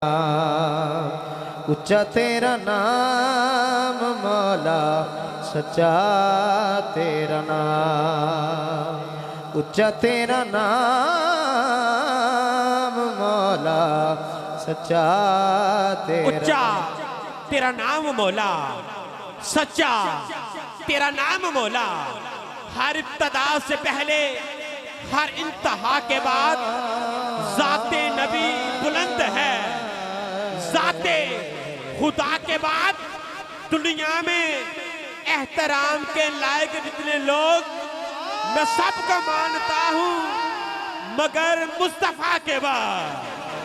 ऊंचा तेरा नाम मौला, सच्चा तेरा नाम। ऊंचा तेरा नाम मौला, सच्चा ऊंचा तेरा नाम मौला, सच्चा तेरा नाम मौला। हर इब्तदा से पहले हर इंतहा के बाद ज़ाते नबी बुलंद है। ज़ाते खुदा के बाद दुनिया में एहतराम के लायक जितने लोग मैं सबको मानता हूँ, मगर मुस्तफा के बाद।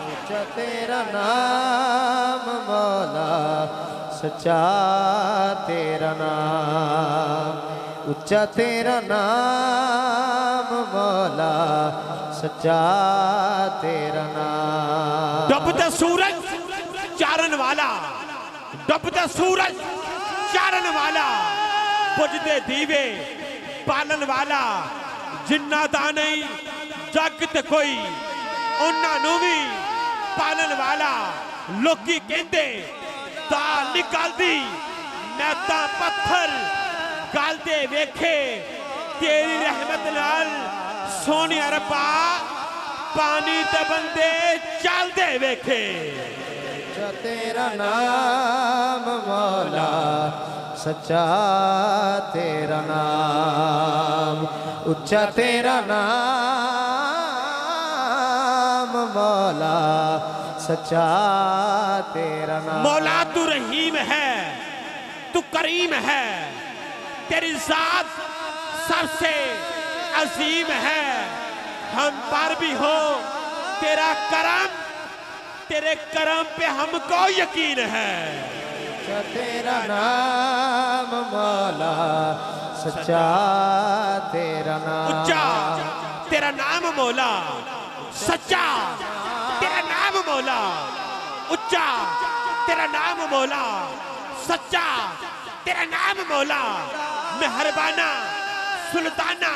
ऊंचा तेरा नाम मौला, सच्चा तेरा नाम। ऊंचा तेरा नाम मौला, सच्चा तेरा नाम। डूबता सूरज चारण वाला, डूबता सूरज चारण वाला, बुझदे दीवे पालन वाला। जिन्ना दा नहीं जगत कोई, उन्होंने भी पालन वाला। लोकी कहते दाल निकालदी, मैं ता पत्थर गालते वेखे। तेरी रहमत नाल सोने रब्बा, पानी ते बंदे चलते वेखे। ऊंचा तेरा नाम मौला, सच्चा तेरा नाम। ऊंचा तेरा नाम मौला, सच्चा तेरा नाम। मौला तू रहीम है, तू करीम है, तेरी जात सबसे अजीम है। हम पर भी हो तेरा करम, तेरे करम पे हमको यकीन है। ऊंचा तेरा नाम मौला, सच्चा तेरा नाम। ऊंचा तेरा नाम मौला, सच्चा तेरा नाम मौला। ऊंचा तेरा नाम मौला, सच्चा तेरा नाम मौला। मेहरबाना सुल्ताना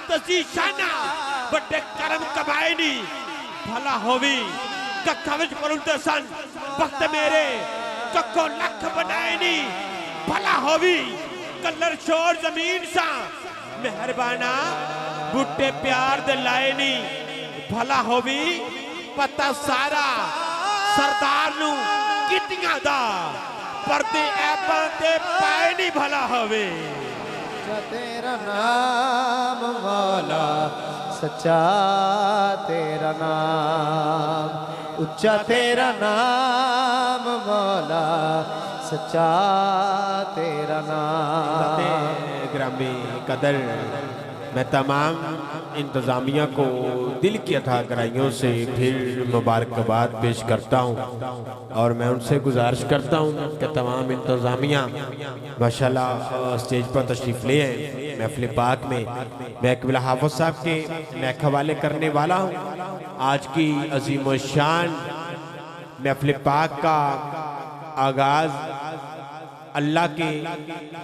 तजीशाना, बड़े करम कमाए नी भला होवी। कखवज परुंते सन वक्त मेरे, कखो लख बनाए नी भला होवी। कलर शोर जमीन सा मेहरबाना, बूटे प्यार दे लाए नी भला होवी। पता सारा सरदार नू कितियां दा, परदे ऐबां ते पाए नी भला होवे। ऊंचा तेरा नाम मौला, सच्चा तेरा नाम। ऊंचा तेरा नाम मौला, सच्चा तेरा नाम। ग्रामी कदर मैं तमाम इंतज़ामिया को दिल की अथा गहराइयों से फिर मुबारकबाद पेश करता हूँ, और मैं उनसे गुजारिश करता हूँ कि तमाम इंतज़ामिया माशाल्लाह स्टेज पर तशरीफ़ ले आए। महफ़िल पाक में मैं क़िबला हाफ़िज़ साहब के मैं हवाले करने वाला हूँ। आज की अजीम शान महफ़िल पाक का आगाज़ अल्लाह के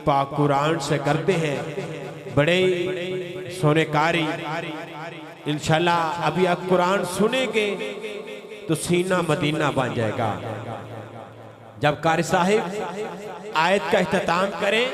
पाक कुरान से करते हैं। बड़े सोनेकारी इंशाल्लाह अभी आप कुरान सुनेंगे तो सीना मदीना बन जाएगा। जब कारी साहिब आयत का इख्तिताम करें